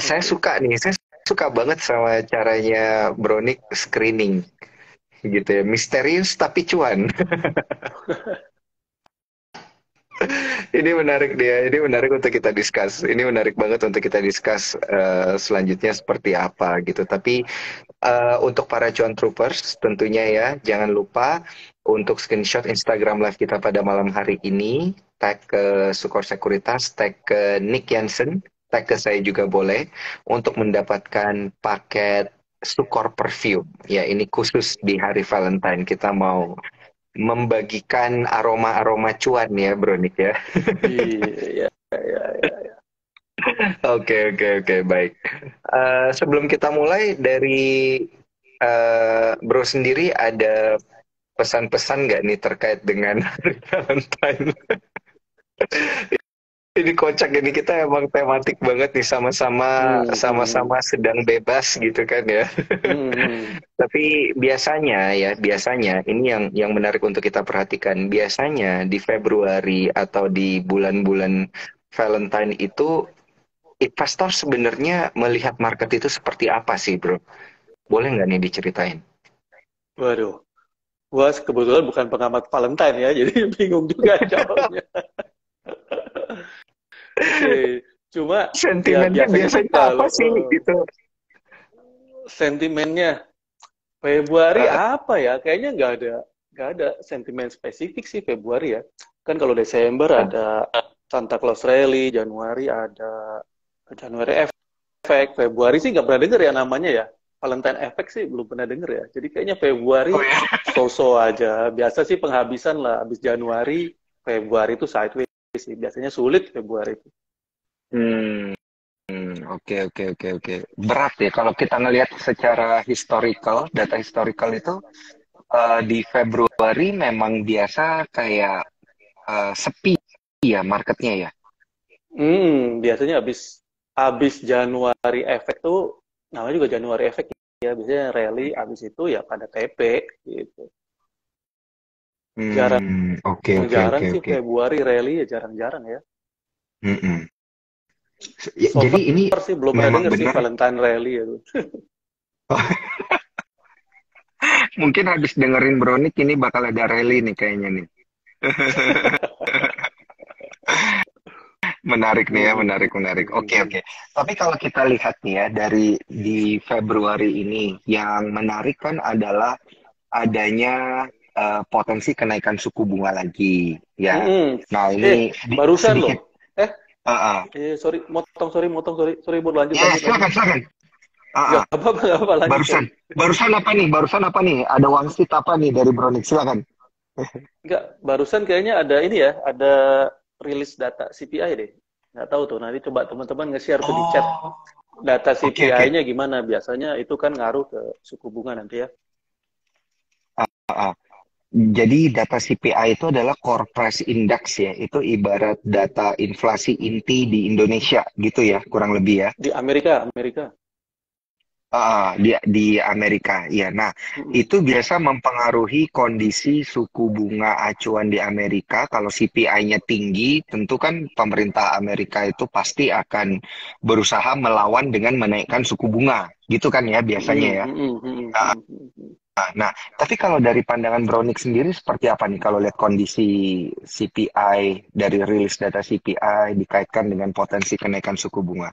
Oke. saya suka banget sama caranya Bronik screening gitu ya. Misterius tapi cuan. Ini menarik dia, ini menarik untuk kita discuss. Ini menarik banget untuk kita discuss selanjutnya seperti apa gitu. Tapi untuk para cuan troopers tentunya ya, jangan lupa untuk screenshot Instagram live kita pada malam hari ini, tag ke Sukor Sekuritas, tag ke Nick Jansen, tag ke saya juga boleh untuk mendapatkan paket Sukor Perfume. Ya, ini khusus di hari Valentine kita mau membagikan aroma-aroma cuan ya, Bronik ya. Iya, iya, iya, iya. Oke, oke, oke, baik. Sebelum kita mulai dari Bro sendiri ada pesan-pesan nggak nih terkait dengan Hari Valentine? Ini kocak ini kita emang tematik banget nih sama-sama Hmm, hmm, hmm. sama-sama sedang bebas gitu kan ya. Hmm, hmm. Tapi biasanya ya, biasanya ini yang menarik untuk kita perhatikan. Biasanya di Februari atau di bulan-bulan Valentine itu investor sebenarnya melihat market itu seperti apa sih, bro? Boleh nggak nih diceritain? Waduh, gua kebetulan bukan pengamat Valentine ya, jadi bingung juga jawabnya. Oke, cuma ya Sentimennya biasanya sih biasanya apa kalau sih gitu? sentimennya Februari Uh, apa ya? Kayaknya nggak ada sentimen spesifik sih Februari ya. Kan kalau Desember ada Santa Claus Rally, Januari ada Januari Effect, Februari sih nggak pernah denger ya namanya ya. Valentine Effect sih belum pernah denger ya. Jadi kayaknya oh Februari ya. so-so aja. Biasa sih penghabisan lah. Habis Januari, Februari itu sideways sih. Biasanya sulit Februari itu. Hmm, oke, oke, oke, oke. Berat ya kalau kita ngelihat secara historical, data historical itu di Februari memang biasa kayak sepi ya marketnya ya. Biasanya habis Januari Effect tuh namanya juga Januari Effect ya. Biasanya rally habis itu ya pada TP gitu. Oke, oke, Jarang-jarang oke, sih oke. Februari rally ya jarang-jarang ya. Mm-mm. So Jadi ini far sih belum pernah memang denger sih benar. Valentine rally itu. Mungkin habis dengerin Bronik ini bakal ada rally nih kayaknya nih. Menarik nih ya, menarik, menarik. Oke, oke. Tapi kalau kita lihat nih ya, dari di Februari ini, yang menarik kan adalah adanya potensi kenaikan suku bunga lagi, ya. Mm-mm. Nah, ini Barusan loh. sedikit, Eh, uh, uh. sorry, mau lanjut, Ya, lanjut. silakan, silakan. Nggak Uh, uh. apa-apa, nggak apa, lanjut, Barusan, sorry. barusan apa nih? Barusan apa nih? Ada wangsit apa nih dari Bronik? Silakan. Nggak, barusan kayaknya ada ini ya, ada rilis data CPI deh. Nggak tahu tuh, nanti coba teman-teman nge-share tuh di chat. Oh, Data oke, oke. CPI-nya gimana? Biasanya itu kan ngaruh ke suku bunga nanti ya. Uh, uh. Jadi data CPI itu adalah Core Price Index ya. Itu ibarat data inflasi inti di Indonesia gitu ya, kurang lebih ya. Di Amerika, Amerika. Di Amerika, ya. Nah, Mm-mm. itu biasa mempengaruhi kondisi suku bunga acuan di Amerika. Kalau CPI-nya tinggi, tentu kan pemerintah Amerika itu pasti akan berusaha melawan dengan menaikkan suku bunga, gitu kan ya biasanya Mm-mm, ya. mm-mm, mm-mm, Nah, mm-mm. nah, tapi kalau dari pandangan Brownick sendiri seperti apa nih kalau lihat kondisi CPI dari rilis data CPI dikaitkan dengan potensi kenaikan suku bunga?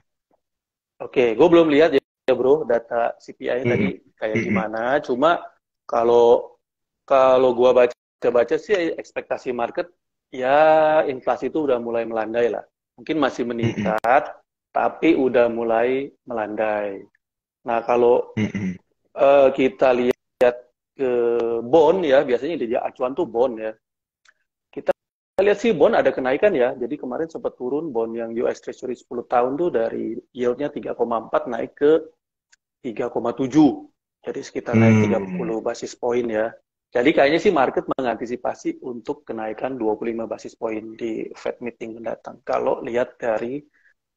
Oke, gue belum lihat ya bro data CPI tadi Mm-mm. kayak Mm-mm. gimana. Cuma kalau kalau gue baca-baca sih ekspektasi market ya inflasi itu udah mulai melandai lah. Mungkin masih Mm-mm. meningkat, tapi udah mulai melandai. Nah kalau Mm-mm. kita lihat ke bond ya, biasanya di acuan tuh bond ya. Kita lihat sih bond ada kenaikan ya. Jadi kemarin sempat turun bond yang US Treasury 10 tahun tuh dari yieldnya 3,4 naik ke 3,7. Jadi sekitar naik Hmm. 30 basis poin ya. Jadi kayaknya sih market mengantisipasi untuk kenaikan 25 basis poin di Fed meeting mendatang. Kalau lihat dari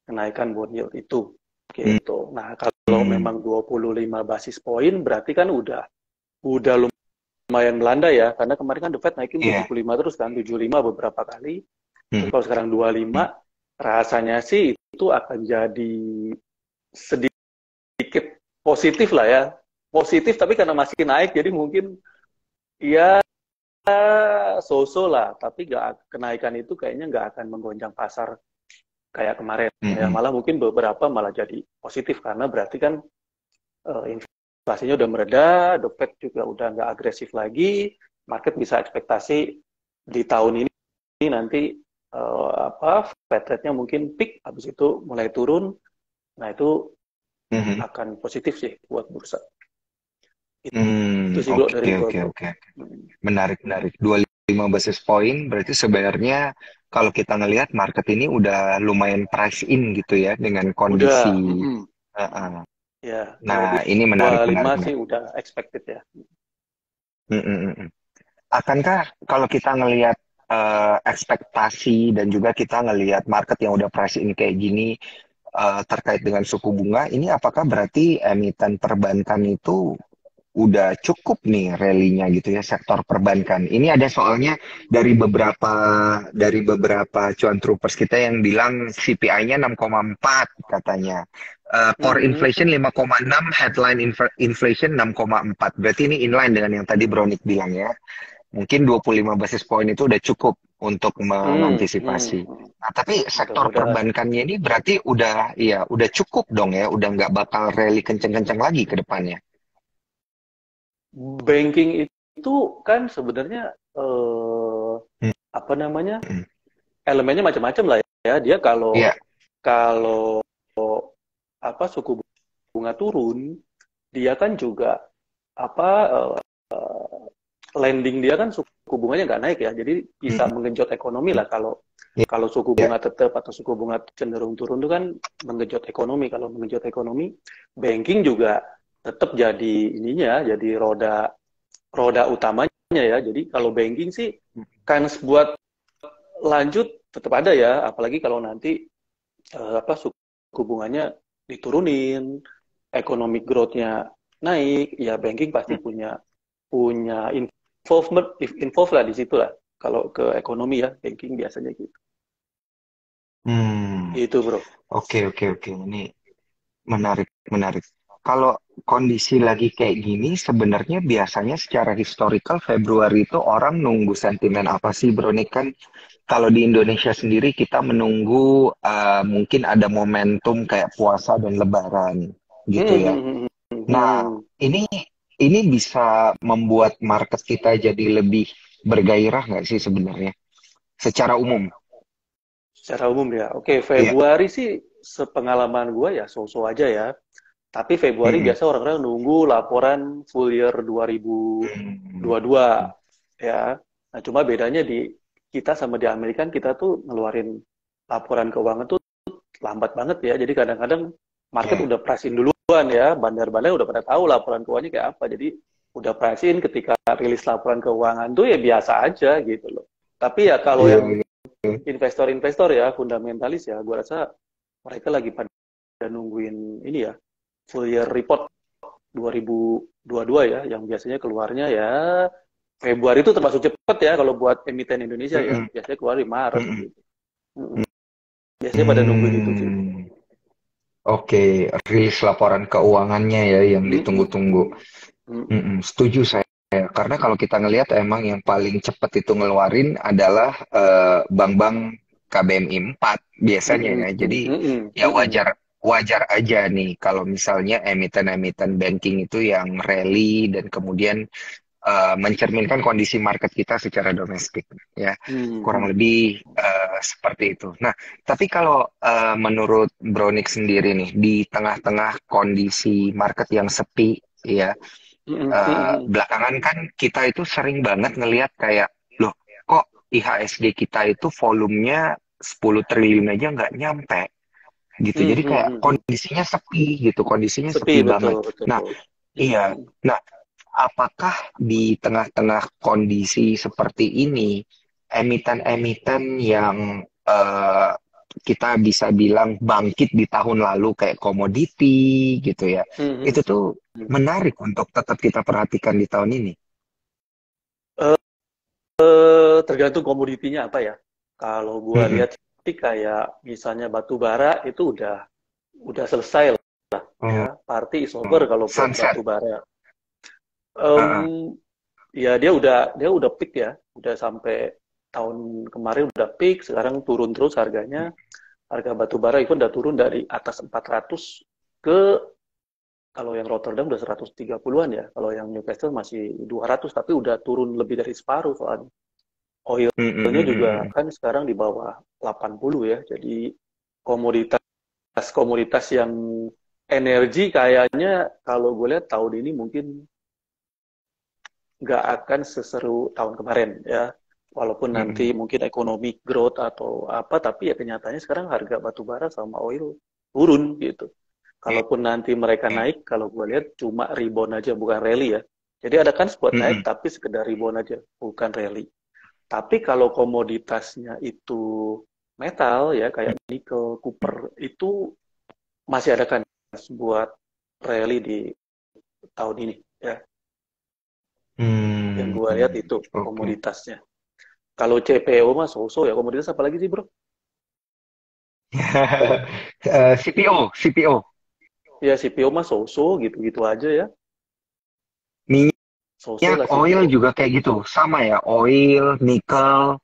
kenaikan bond yield itu. Gitu. Nah, kalau Hmm. memang 25 basis poin berarti kan udah lumayan melandai ya. Karena kemarin kan The Fed naikin Iya. 75 terus kan, 75 beberapa kali. Terus Hmm. kalau sekarang 25, rasanya sih itu akan jadi sedikit positif lah ya. Positif tapi karena masih naik jadi mungkin ya so-so lah. Tapi kenaikan itu kayaknya nggak akan menggoncang pasar kayak kemarin. Ya, Mm-mm. malah mungkin beberapa malah jadi positif karena berarti kan inflasinya udah mereda, The Fed juga udah nggak agresif lagi, market bisa ekspektasi di tahun ini nanti Fed rate-nya mungkin peak, habis itu mulai turun, nah itu Mhm. akan positif sih buat bursa. Itu sih bro Oke, dari gua oke, bro. oke. Menarik, menarik. 25 basis point, berarti sebenarnya kalau kita ngelihat market ini udah lumayan price in gitu ya dengan Udah, kondisi. Uh-uh. ya Nah, ini menarik, 25 menarik, sih menarik. udah expected ya. Mm-mm-mm. Akankah kalau kita ngelihat ekspektasi dan juga kita ngelihat market yang udah price in kayak gini terkait dengan suku bunga, ini apakah berarti emiten perbankan itu udah cukup nih rally-nya gitu ya sektor perbankan. Ini ada soalnya dari beberapa cuan troopers kita yang bilang CPI-nya 6,4 katanya. Core Hmm, inflation 5,6, headline inflation 6,4. Berarti ini inline dengan yang tadi Bronik bilang ya. Mungkin 25 basis point itu udah cukup untuk mengantisipasi. Nah, tapi sektor mudah-mudahan. perbankannya ini berarti udah cukup dong ya, udah nggak bakal rally kenceng-kenceng lagi ke depannya. Banking itu kan sebenarnya apa namanya Hmm. elemennya macam-macam lah ya. Dia Iya. kalau suku bunga turun, dia kan juga apa lending dia kan suku bunganya nggak naik ya, jadi bisa Mm, menggenjot ekonomi lah kalau iya, kalau suku iya. bunga tetap atau suku bunga cenderung turun itu kan menggenjot ekonomi. Kalau menggenjot ekonomi, banking juga tetap jadi ininya, jadi roda roda utamanya ya. Jadi kalau banking sih kans buat lanjut tetap ada ya, apalagi kalau nanti suku bunganya diturunin, economic growth-nya naik, ya banking pasti punya punya involved lah di situ lah. Kalau ke ekonomi ya, banking biasanya gitu. Hmm, Itu bro. oke, oke, oke. Ini menarik, menarik. Kalau kondisi lagi kayak gini, sebenarnya biasanya secara historical Februari itu orang nunggu sentimen apa sih, Bro? Ini kan kalau di Indonesia sendiri kita menunggu mungkin ada momentum kayak puasa dan Lebaran gitu ya. Nah, ini ini bisa membuat market kita jadi lebih bergairah nggak sih sebenarnya? Secara umum. Secara umum ya. Oke, Iya. Februari sih sepengalaman gue ya so-so aja ya. Tapi Februari Mm-mm. biasa orang-orang nunggu laporan full year 2022 Hmm. ya. Nah, cuma bedanya di kita sama di Amerika kan kita tuh ngeluarin laporan keuangan tuh lambat banget ya. Jadi kadang-kadang market Ya. udah pricing duluan ya. Bandar-bandar udah pada tahu laporan keuangannya kayak apa. Jadi udah pricing ketika rilis laporan keuangan tuh ya biasa aja gitu loh. Tapi ya kalau Iya, yang iya. investor-investor ya, fundamentalis ya, gue rasa mereka lagi pada nungguin ini ya, full year report 2022 ya, yang biasanya keluarnya ya Februari itu termasuk cepet ya kalau buat emiten Indonesia ya, Mm-mm. biasanya keluar di Maret Mm-mm. gitu. Biasanya pada nungguin itu sih. Hmm. Oke, rilis laporan keuangannya ya yang ditunggu-tunggu. Mm-mm, setuju saya. Karena kalau kita ngelihat emang yang paling cepat itu ngeluarin adalah bank-bank KBMI 4 biasanya ya. Jadi ya wajar wajar aja nih kalau misalnya emiten-emiten banking itu yang rally dan kemudian mencerminkan kondisi market kita secara domestik ya. Kurang lebih seperti itu. Nah, tapi kalau menurut Bronik sendiri nih di tengah-tengah kondisi market yang sepi ya, belakangan kan kita itu sering banget ngelihat kayak, loh kok IHSG kita itu volumenya 10 triliun aja nggak nyampe gitu. Jadi kayak kondisinya sepi gitu, kondisinya Sepi sepi betul banget. betul. Nah, iya. Nah, apakah di tengah-tengah kondisi seperti ini, emiten-emiten yang kita bisa bilang bangkit di tahun lalu kayak komoditi gitu ya, itu tuh menarik untuk tetap kita perhatikan di tahun ini. Tergantung komoditinya apa ya. Kalau gua Mm-mm. lihat sih kayak misalnya batu bara itu udah selesai Oh, ya. Party is over oh. kalau buat Sunset. batu bara. Heeh. Em, ya dia udah peak ya, udah sampai tahun kemarin udah peak, sekarang turun terus harganya. Harga batu bara itu udah turun dari atas 400 ke, kalau yang Rotterdam udah 130-an ya, kalau yang Newcastle masih 200, tapi udah turun lebih dari separuh soalnya. Mm, mm, Oilnya mm, juga mm, mm. kan sekarang di bawah 80 ya, jadi komoditas yang energi kayaknya kalau gue lihat tahun ini mungkin nggak akan seseru tahun kemarin ya. Walaupun Mm, nanti mm. mungkin ekonomi growth atau apa, tapi ya kenyataannya sekarang harga batu bara sama oil turun gitu. Iya. Kalaupun nanti mereka naik, kalau gue lihat cuma rebound aja, bukan rally ya. Jadi ada kan spot Mm, naik, mm. tapi sekedar rebound aja, bukan rally. Tapi kalau komoditasnya itu metal ya, kayak nikel, copper, itu masih ada kan buat rally di tahun ini ya. Yang Hmm, gue lihat itu oke. komoditasnya. Kalau CPO mah so-so ya, komoditas apa lagi sih bro? CPO, CPO. Ya CPO mah so-so gitu-gitu aja ya. So-so Minyak, lah oil CPO. juga kayak gitu. Sama ya, oil, nikel,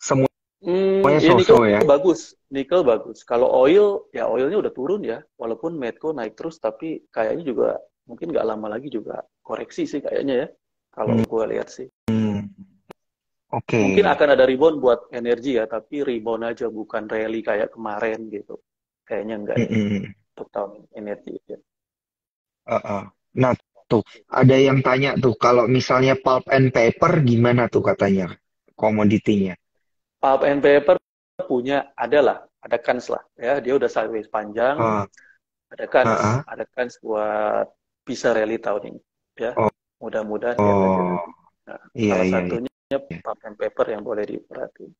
semuanya Ya nikel so-so ya. bagus, nikel bagus. Kalau oil, ya oilnya udah turun ya. Walaupun Medco naik terus, tapi kayaknya juga mungkin nggak lama lagi juga koreksi sih kayaknya ya. Kalau Hmm, gue lihat sih. oke. Mungkin akan ada rebound buat energi ya, tapi rebound aja bukan rally kayak kemarin gitu. Kayaknya enggak deh Mm-mm. untuk tahun energi ya. Uh-uh. Nah, tuh ada yang tanya tuh kalau misalnya pulp and paper gimana tuh katanya komoditinya. Pulp and paper punya ada kans lah ya, dia udah sideways panjang, Uh, ada uh-uh. kans buat bisa rally tahun ini ya, Oh, mudah-mudahan lihat aja oh, nanti. Nah, iya salah iya iya. satunya pulp and paper yang boleh diperhatiin.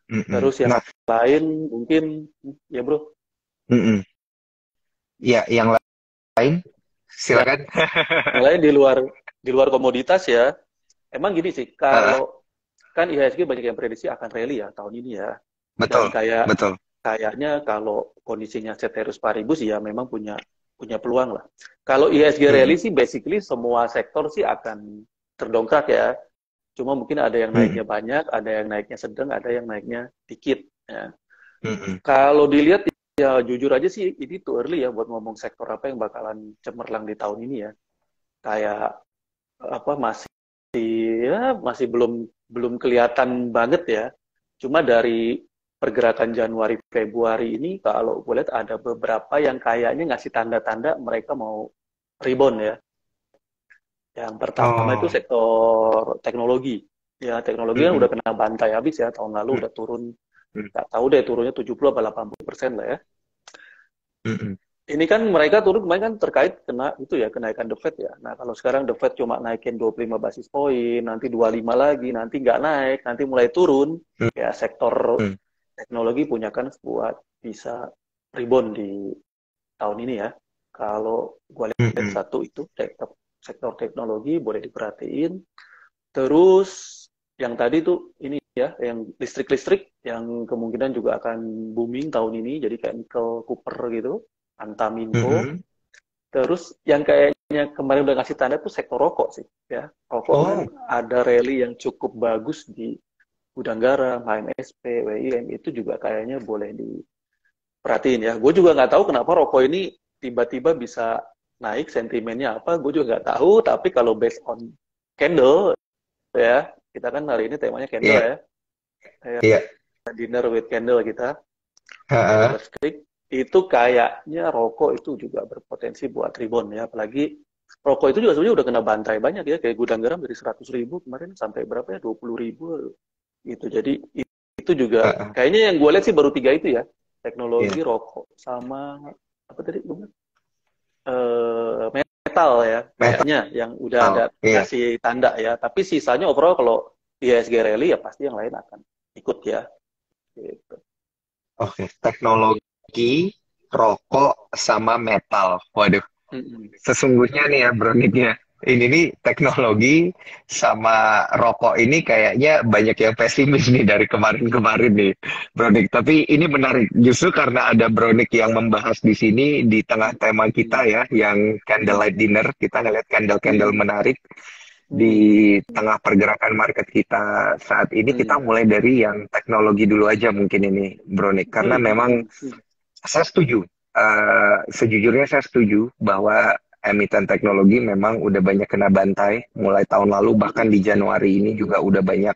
Mm-mm. Terus yang Nah, lain mungkin ya bro, mm-mm. Ya, yang lain yang silakan. lain di luar komoditas ya, emang gini sih, Uh-uh. kalau kan IHSG banyak yang prediksi akan rally ya tahun ini ya, dan Betul, betul. kayaknya kalau kondisinya ceteris paribus ya memang punya punya peluang lah. Kalau IHSG rally Mm-mm. sih basically semua sektor sih akan terdongkrak ya. Cuma mungkin ada yang Mm-mm. naiknya banyak, ada yang naiknya sedang, ada yang naiknya dikit ya. Mm-mm. Kalau dilihat ya jujur aja sih ini too early ya buat ngomong sektor apa yang bakalan cemerlang di tahun ini ya. Kayak apa masih belum belum kelihatan banget ya. Cuma dari pergerakan Januari Februari ini kalau gue lihat ada beberapa yang kayaknya ngasih tanda-tanda mereka mau rebound ya. Yang pertama itu Oh. sektor teknologi. Ya, teknologi kan udah Mm-mm. kena bantai habis ya, tahun lalu udah turun, Mm-mm. nggak tahu deh turunnya 70 atau 80% lah ya. Mm-mm. Ini kan mereka turun kemarin kan terkait kena itu ya, kenaikan The Fed ya. Nah, kalau sekarang The Fed cuma naikin 25 basis poin, nanti 25 lagi, nanti nggak naik, nanti mulai turun, ya sektor Mm-mm. teknologi punya kan buat bisa rebound di tahun ini ya. Kalau gue lihat Mm-mm. satu itu sektor teknologi boleh diperhatiin. Terus yang tadi tuh ini ya, yang listrik-listrik yang kemungkinan juga akan booming tahun ini, jadi kayak nikel, copper gitu, Antaminco. Mm-mm. Terus yang kayaknya kemarin udah ngasih tanda tuh sektor rokok sih, ya. Rokok kan Oh, ada rally yang cukup bagus di Gudang Garam, HMSP, WIM, itu juga kayaknya boleh diperhatiin ya. Gue juga nggak tahu kenapa rokok ini tiba-tiba bisa naik, sentimennya apa, gue juga nggak tahu, tapi kalau based on candle, ya, kita kan hari ini temanya candle iya, ya, kayak iya. dinner with candle kita, candle Ha-ha. stick, itu kayaknya rokok itu juga berpotensi buat rebound ya, apalagi rokok itu juga sebenarnya udah kena bantai banyak ya, kayak Gudang Garam dari 100.000 kemarin sampai berapa ya, 20.000 gitu. Jadi itu juga Ha-ha. kayaknya yang gue lihat sih baru tiga itu ya, Iya. teknologi, rokok, sama apa tadi gue bilang? Metal ya, Metal. kayaknya yang udah ada Iya. ngasih tanda ya. Tapi sisanya overall kalau IHSG rally ya pasti yang lain akan ikut ya. Gitu. Oke. Teknologi, rokok, sama metal. Waduh. Mm-mm. Sesungguhnya nih ya, Bro Nick ya. Ini nih teknologi sama rokok ini kayaknya banyak yang pesimis nih dari kemarin-kemarin nih, Bronik. Tapi ini menarik justru karena ada Bronik yang membahas di sini di tengah tema kita ya, yang candlelight dinner. Kita ngeliat candle-candle menarik di tengah pergerakan market kita saat ini. Kita mulai dari yang teknologi dulu aja mungkin ini, Bronik. Karena memang saya setuju. Sejujurnya saya setuju bahwa emiten teknologi memang udah banyak kena bantai mulai tahun lalu, bahkan di Januari ini juga udah banyak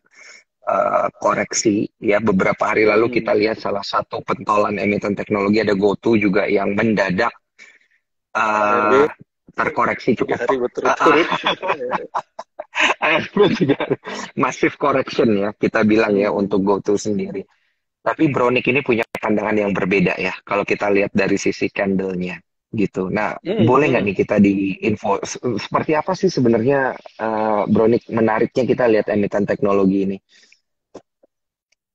koreksi ya. Beberapa hari lalu kita lihat salah satu pentolan emiten teknologi ada GoTo juga yang mendadak ARB uh, terkoreksi 3 cukup hari berturut-turut. ARB juga massive correction ya kita bilang ya untuk GoTo sendiri. Tapi Brownick ini punya pandangan yang berbeda ya, kalau kita lihat dari sisi candle-nya gitu. Nah, boleh nggak nih kita di info seperti apa sih sebenarnya Brownick menariknya kita lihat emiten teknologi ini?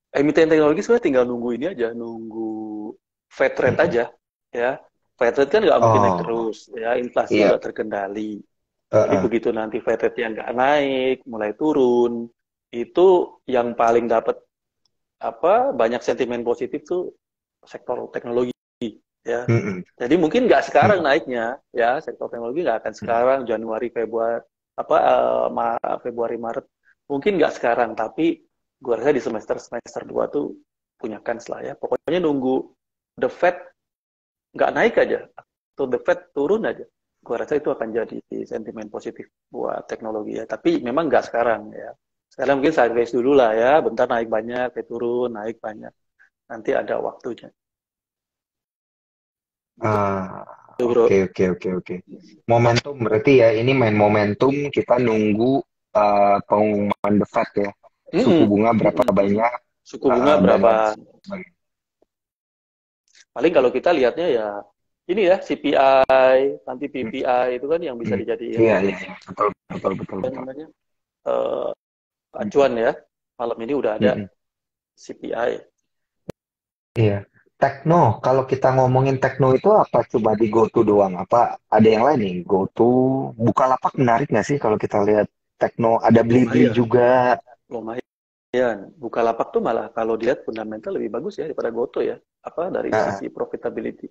Emiten teknologi sebenarnya tinggal nunggu ini aja, nunggu Fed rate Mm-mm. aja, ya. Fed rate kan nggak mungkin naik Oh, terus, ya. Inflasi iya. udah terkendali. Jadi Heeh. begitu nanti Fed rate yang nggak naik, mulai turun, itu yang paling dapat apa banyak sentimen positif tuh sektor teknologi, ya. Mm-mm. Jadi mungkin nggak sekarang Mm-mm. naiknya, ya. Sektor teknologi nggak akan sekarang Januari, Februari, apa Februari, Maret. Mungkin nggak sekarang, tapi gue rasa di semester 2 tuh punya kans lah ya. Pokoknya nunggu the Fed nggak naik aja, atau the Fed turun aja. Gue rasa itu akan jadi sentimen positif buat teknologi ya. Tapi memang nggak sekarang ya. Sekarang mungkin sideways dulu lah ya. Bentar naik banyak, kayak turun, naik banyak. Nanti ada waktunya. Gitu Ah, bro. oke oke oke oke. Momentum berarti ya ini main momentum kita nunggu pengumuman The Fed ya. Suku Mm-mm. bunga berapa Mm-mm. banyak Suku bunga dan lain berapa? sebagainya. Paling kalau kita lihatnya ya ini ya CPI, nanti PPI itu kan yang bisa Hmm. dijadiin Iya iya iya. Betul betul betul apa betul. namanya eh, Mm-mm. acuan ya. Malam ini udah ada Mm-mm. CPI. Iya. Tekno, kalau kita ngomongin tekno itu apa cuma di GoTo doang? Apa ada yang lain nih? GoTo, Bukalapak menarik nggak sih kalau kita lihat tekno? Ada Blibli Lumayan, juga. lumayan. Bukalapak tuh malah kalau dilihat fundamental lebih bagus ya daripada Goto ya. Apa dari Ah, sisi profitability.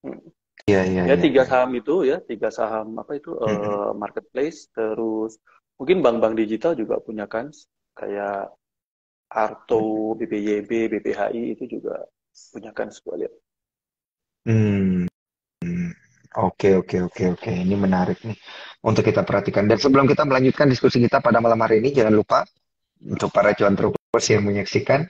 Hmm. iya iya Ya iya tiga iya. saham itu ya, tiga saham apa itu Mm-mm. marketplace, terus mungkin bank-bank digital juga punya kans kayak Arto, BBYB, BPHI itu juga punya kans gue lihat. Hmm. Oke, oke, oke, oke. Ini menarik nih untuk kita perhatikan. Dan sebelum kita melanjutkan diskusi kita pada malam hari ini, jangan lupa untuk para cuan trupers yang menyaksikan,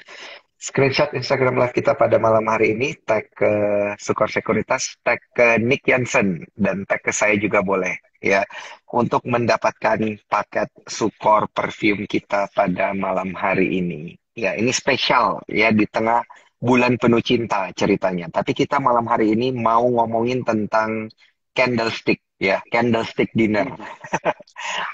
screenshot Instagram live kita pada malam hari ini, tag ke Sukor Sekuritas, tag ke Nick Jansen, dan tag ke saya juga boleh. Ya, untuk mendapatkan paket Sukor perfume kita pada malam hari ini. Ya, ini spesial ya di tengah bulan penuh cinta ceritanya. Tapi kita malam hari ini mau ngomongin tentang candlestick ya, candlestick dinner Hmm.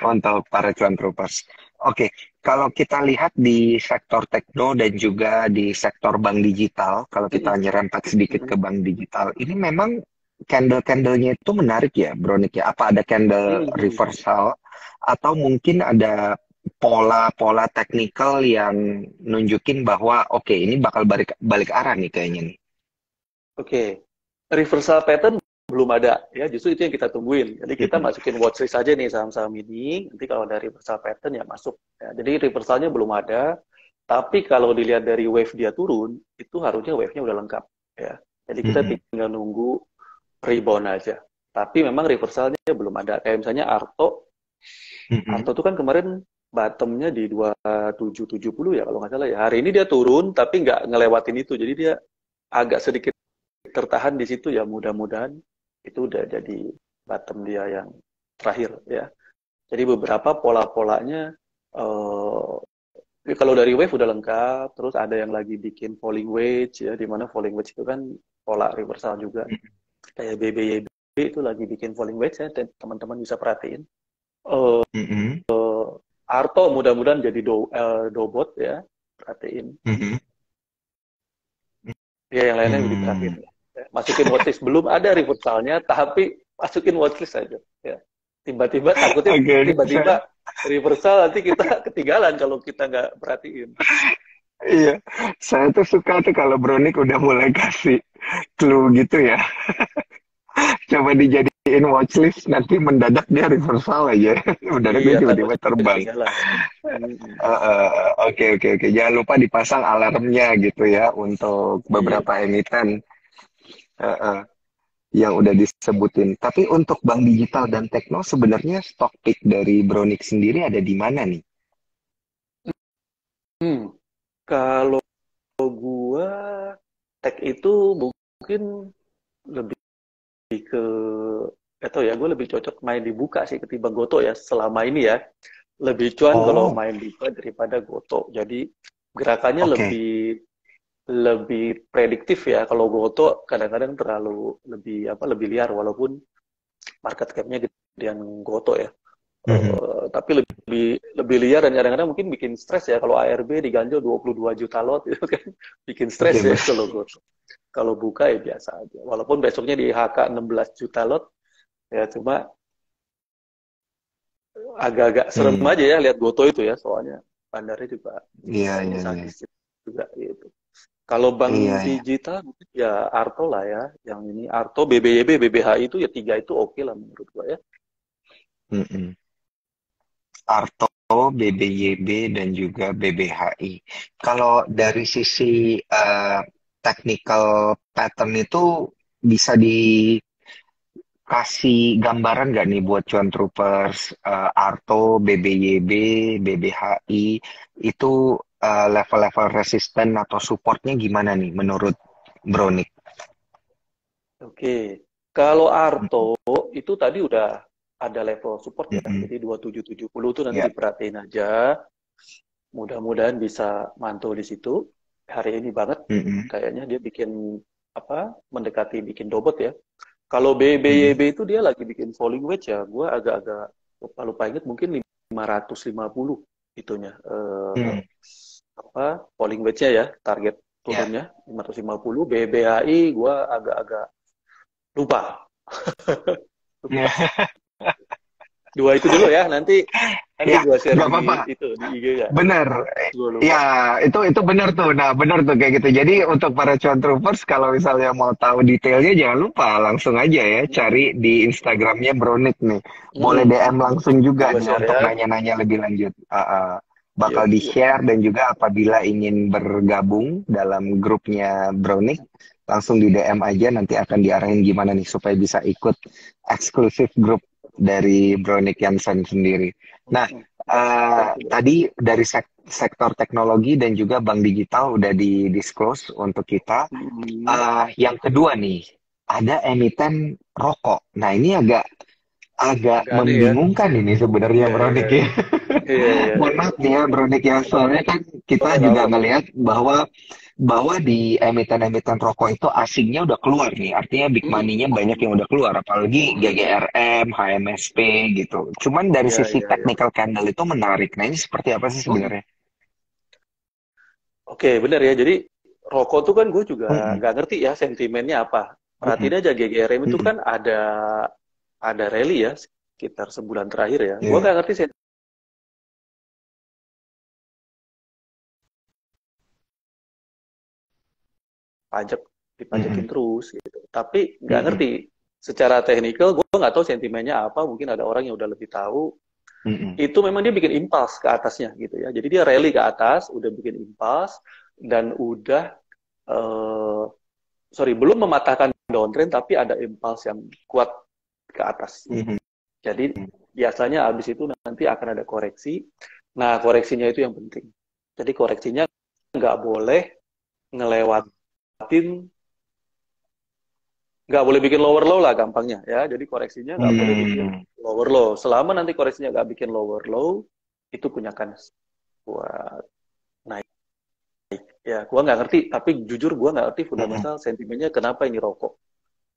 untuk para cuan troopers. Oke, kalau kita lihat di sektor tekno dan juga di sektor bank digital, kalau kita Hmm. nyerempet sedikit ke Hmm. bank digital, ini memang candle-candlenya itu menarik ya, Bronik ya. Apa ada candle Hmm. reversal atau mungkin ada pola-pola teknikal yang nunjukin bahwa oke, ini bakal balik balik arah nih kayaknya nih. Oke, reversal pattern belum ada ya, justru itu yang kita tungguin. Jadi kita Mm-mm. masukin watchlist aja nih saham-saham ini. Nanti kalau ada reversal pattern ya masuk. Ya, jadi reversalnya belum ada. Tapi kalau dilihat dari wave dia turun, itu harusnya wave-nya udah lengkap ya. Jadi kita Mm-mm. tinggal nunggu rebound aja. Tapi memang reversalnya belum ada. Kayak misalnya Arto, Mm-mm. Arto itu kan kemarin bottomnya di 2770 ya kalau nggak salah ya. Hari ini dia turun tapi nggak ngelewatin itu. Jadi dia agak sedikit tertahan di situ ya, mudah-mudahan itu udah jadi bottom dia yang terakhir ya. Jadi beberapa pola-polanya kalau dari wave udah lengkap, terus ada yang lagi bikin falling wedge ya, di mana falling wedge itu kan pola reversal juga. Kayak BBYB itu lagi bikin falling wedge ya, teman-teman bisa perhatiin. Eh, Mm-mm. Arto mudah-mudahan jadi dobot ya, perhatiin. Mm-mm. Ya yang lainnya diperhatiin. Mm. Ya. Masukin watchlist belum ada reversalnya, tapi masukin watchlist aja. Ya. Tiba-tiba takutnya Oke, tiba-tiba reversal nanti kita ketinggalan kalau kita nggak perhatiin. iya. Saya tuh suka tuh kalau Bronik udah mulai kasih clue gitu ya. Coba dijadiin watchlist, nanti mendadak dia reversal aja. Mendadak dia Iya, tiba-tiba takutnya terbang. ketinggalan. Mm-mm. Oke, oke, oke. Jangan lupa dipasang alarmnya gitu ya untuk Iya. beberapa emiten eh, eh, yang udah disebutin. Tapi untuk bank digital dan tekno sebenarnya stock pick dari Bronik sendiri ada di mana nih? Hmm. Kalau gua tech itu mungkin lebih ke atau ya gue lebih cocok main di Buka sih ketimbang Goto ya selama ini ya. Lebih cuan kalau Oh, main di Buka daripada Goto. Jadi gerakannya oke. lebih lebih prediktif ya. Kalau Goto kadang-kadang terlalu lebih apa lebih liar walaupun market cap-nya gedean Goto ya. Mhm. Tapi lebih liar dan kadang-kadang mungkin bikin stres ya kalau ARB diganjel 22 juta lot itu kan bikin stres Iya ya benar. kalau Goto. Kalau buka ya biasa aja. Walaupun besoknya di HK 16 juta lot ya cuma agak-agak serem Hmm. aja ya lihat Goto itu ya soalnya bandarnya juga Iya, kayaknya iya, iya. sadis juga gitu. Kalau bank Iya, iya. digital mungkin ya Arto lah ya. Yang ini Arto, BBYB, BBHI itu ya tiga itu oke lah menurut gua ya. Mm-mm. Arto, BBYB, dan juga BBHI. Kalau dari sisi technical pattern itu bisa dikasih gambaran nggak nih buat Cuan Troopers, Arto, BBYB, BBHI, itu level-level resisten atau supportnya gimana nih menurut Bronik? Oke. Kalau Arto itu tadi udah ada level support ya. Mm-mm. Jadi 2770 tuh nanti Ya. diperhatiin aja. Mudah-mudahan bisa mantul di situ. Hari ini banget Mm-mm. kayaknya dia bikin apa mendekati bikin dobot ya. Kalau Mm-mm. BBYB itu dia lagi bikin falling wedge ya. Gua agak-agak lupa inget mungkin 550 itunya. Apa falling wedge-nya ya, target Ya. turunnya 550. BBHI gua agak-agak lupa. Lupa. Dua itu dulu ya. Nanti nanti Ya, gua share nggak apa-apa. di itu di IG ya. Bener. Gua lupa. Ya, itu bener tuh. Nah, bener tuh kayak gitu. Jadi untuk para cuan troopers, kalau misalnya mau tahu detailnya, jangan lupa langsung aja ya cari Mm-mm. di Instagramnya Bronik nih. Boleh Mm-mm. DM langsung juga Gua nih share untuk ya. nanya-nanya lebih lanjut. Bakal Yuk, yuk. di-share dan juga apabila ingin bergabung dalam grupnya Bronik, langsung di DM aja nanti akan diarahin gimana nih supaya bisa ikut eksklusif grup dari Bronik Yansen sendiri. Nah, Mm-mm. Thank you, bro. tadi dari sektor teknologi dan juga bank digital udah di-disclose untuk kita. Mm-mm. Yang kedua nih, ada emiten rokok. Nah, ini agak agak Agak aneh ya. membingungkan ini sebenarnya Iya, iya, Bronik iya. ya. Iya, iya, Mohon iya. maaf nih ya Bronik ya, soalnya kan kita Nggak juga apa-apa. ngelihat bahwa bahwa di emiten-emiten rokok itu asingnya udah keluar nih, artinya big Mm-mm. money-nya banyak yang udah keluar, apalagi GGRM, HMSP gitu. Cuman dari Iya, sisi iya, iya. technical candle itu menarik. Nah ini seperti apa sih Mm-mm. sebenarnya? Oke, benar ya. Jadi rokok tuh kan gue juga Mm-mm, nggak ngerti ya sentimennya apa. mm-mm, Perhatiin aja GGRM itu mm-mm. kan ada rally ya sekitar sebulan terakhir ya. Gue Iya. nggak ngerti pajak dipajakin Mm-mm, terus gitu. Tapi nggak mm-mm, ngerti secara teknikal gue nggak tahu sentimennya apa. Mungkin ada orang yang udah lebih tahu. mm-mm, Itu memang dia bikin impuls ke atasnya gitu ya. Jadi dia rally ke atas, udah bikin impuls dan udah eh, sorry belum mematahkan downtrend tapi ada impuls yang kuat ke atas. mm-mm, Jadi biasanya habis itu nanti akan ada koreksi. Nah koreksinya itu yang penting. Jadi koreksinya nggak boleh ngelewatin nggak boleh bikin lower low lah gampangnya ya. Jadi koreksinya nggak boleh bikin mm. lower low. Selama nanti koreksinya nggak bikin lower low, itu punya kans buat naik. Ya, gua nggak ngerti. Tapi jujur gua nggak ngerti Mm-mm. fundamental sentimennya kenapa ini rokok.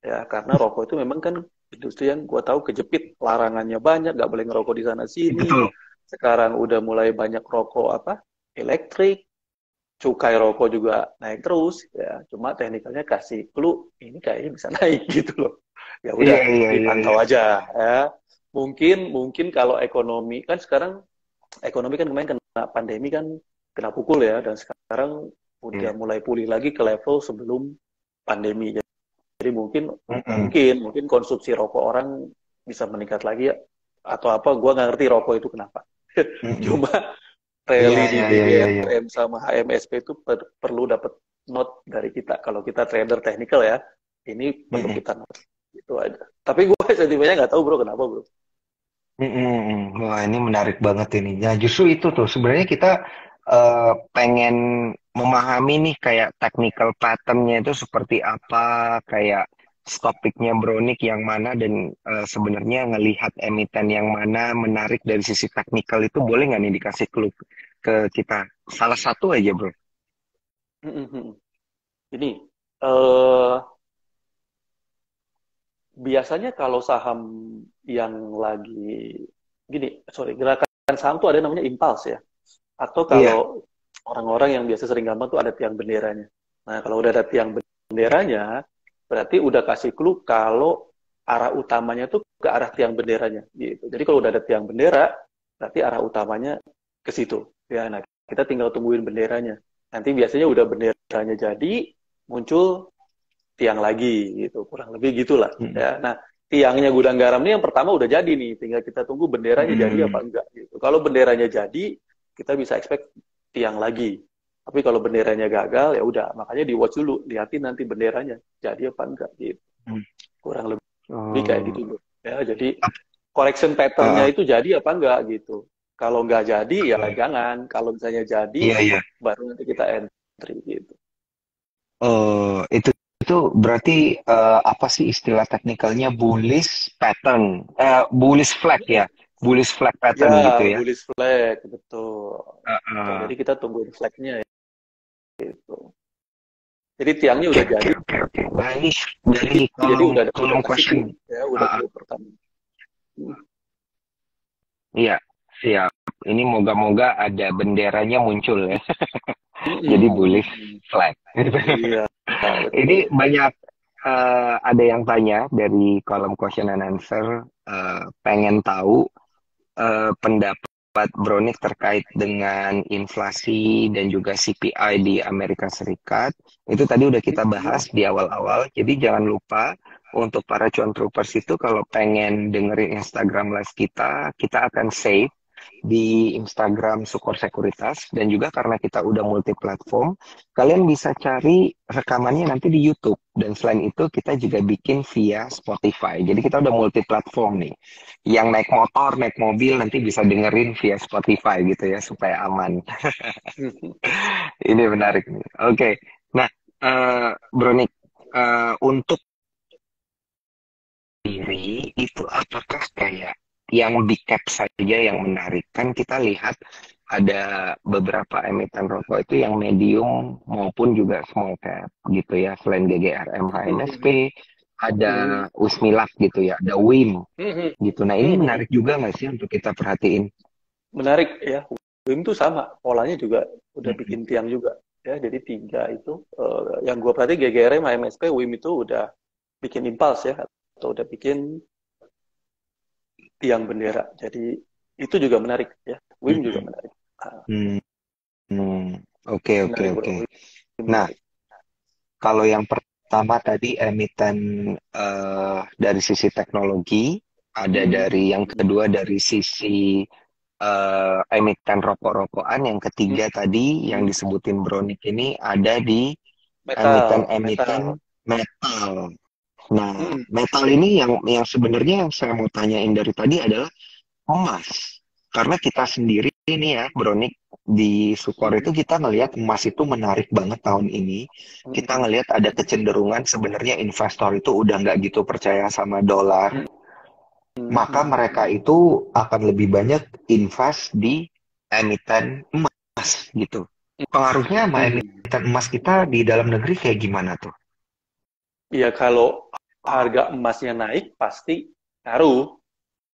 Ya, karena rokok itu memang kan industri yang gua tahu kejepit, larangannya banyak, nggak boleh ngerokok di sana sini. Betul. Sekarang udah mulai banyak rokok apa elektrik, cukai rokok juga naik terus ya cuma teknikalnya kasih clue ini kayaknya bisa naik gitu loh ya Iya, udah iya, iya, dipantau iya. aja ya mungkin kalau ekonomi kan sekarang ekonomi kan kemarin kena pandemi kan kena pukul ya, dan sekarang udah Iya. mulai pulih lagi ke level sebelum pandemi. Jadi mungkin Mm-mm. mungkin konsumsi rokok orang bisa meningkat lagi ya, atau apa, gua nggak ngerti rokok itu kenapa. Mm-mm. Cuma Iya, rally di iya, iya, iya, iya. GGRM sama HMSP itu perlu dapat note dari kita. Kalau kita trader technical ya, ini perlu Mm-mm. kita note. Itu aja. Tapi gue sentimennya nggak tahu bro, kenapa bro. Mm-mm. Wah, ini menarik banget ini. Ya, justru itu tuh sebenarnya kita pengen memahami nih kayak technical pattern-nya itu seperti apa, kayak topiknya Bronik yang mana dan sebenarnya ngelihat emiten yang mana menarik dari sisi teknikal itu boleh nggak nih dikasih clue ke kita? Salah satu aja, bro. Ini eh biasanya kalau saham yang lagi gini, sorry, gerakan saham tuh ada namanya impuls ya. Atau Iya. kalau orang-orang yang biasa sering gampang tuh ada tiang benderanya. Nah, kalau udah ada tiang benderanya, berarti udah kasih clue kalau arah utamanya tuh ke arah tiang benderanya gitu. Jadi kalau udah ada tiang bendera, berarti arah utamanya ke situ. Ya, nah kita tinggal tungguin benderanya. Nanti biasanya udah benderanya jadi, muncul tiang lagi gitu, kurang lebih gitulah Mm-mm. ya. Nah, tiangnya gudang garam ini yang pertama udah jadi nih, tinggal kita tunggu benderanya jadi apa Mm-mm. enggak gitu. Kalau benderanya jadi, kita bisa expect tiang lagi. Tapi kalau benderanya gagal ya udah, makanya di watch dulu, liatin nanti benderanya jadi apa enggak gitu. Kurang lebih kayak Oh, gitu bro. Ya, jadi correction pattern-nya ah, itu jadi apa enggak gitu. Kalau nggak jadi ya ah. jangan. Kalau misalnya jadi, Iya, iya. baru nanti kita entry gitu. Itu berarti apa sih istilah teknikalnya bullish pattern, bullish flag ya, bullish flag Ya, pattern gitu ya. bullish flag, betul. Betul. Heeh. Jadi kita tungguin flagnya ya. Gitu. Jadi tiangnya Oke, udah oke, jadi, oke, oke. Dari jadi kolom udah kolom kasih question, clue ya, udah ah, clue pertama. Hmm. iya, siap. Ini moga-moga ada benderanya muncul ya. Jadi bullish Mm-mm. flag. Iya, Ini betul. banyak ada yang tanya dari kolom question and answer, pengen tahu pendapat Bronik terkait dengan inflasi dan juga CPI di Amerika Serikat. Itu tadi udah kita Mm-mm. bahas di awal-awal. Jadi jangan lupa untuk para cuan troopers itu kalau pengen dengerin Instagram live kita akan save di Instagram Sukor Sekuritas dan juga karena kita udah multi platform, kalian bisa cari rekamannya nanti di YouTube dan selain itu kita juga bikin via Spotify. Jadi kita udah multi platform nih. Yang naik motor, naik mobil nanti bisa dengerin via Spotify gitu ya supaya aman. Ini menarik nih. Oke. Nah, Bronik, untuk diri itu apakah kayak yang big cap saja yang menarik? Kan kita lihat ada beberapa emiten rokok itu yang medium maupun juga small cap gitu ya. Selain GGRM HMSP, Mm-mm. ada Usmilak gitu ya, ada WIM Mm-mm. gitu. Nah ini Mm-mm. menarik juga nggak sih untuk kita perhatiin? Menarik ya. WIM tuh sama, polanya juga udah Mm-mm. bikin tiang juga. Ya, jadi tiga itu, yang gua perhati GGRM, HMSP, WIM itu udah bikin impuls ya, atau udah bikin tiang bendera. Jadi itu juga menarik ya. WIM juga Mm-mm. menarik. Ah, Hmm, oke, oke, menarik bro, oke. WIM Nah, menarik. kalau yang pertama tadi emiten dari sisi teknologi, ada dari yang Mm-mm. kedua dari sisi emiten rokok-rokokan, yang ketiga tadi yang Mm-mm. disebutin Bronik ini ada di Metal. emiten-emiten metal. Nah, Mm-mm. metal ini yang sebenarnya yang saya mau tanyain dari tadi adalah emas. Karena kita sendiri ini ya, Bronik, di Sukor itu Mm-mm. kita ngelihat emas itu menarik banget tahun ini. Kita Mm-mm. ngelihat ada kecenderungan sebenarnya investor itu udah nggak gitu percaya sama dolar. Maka Mm-mm. mereka itu akan lebih banyak invest di emiten emas gitu. Pengaruhnya sama Mm-mm. emiten emas kita di dalam negeri kayak gimana tuh? Iya, kalau harga emasnya naik pasti ngaruh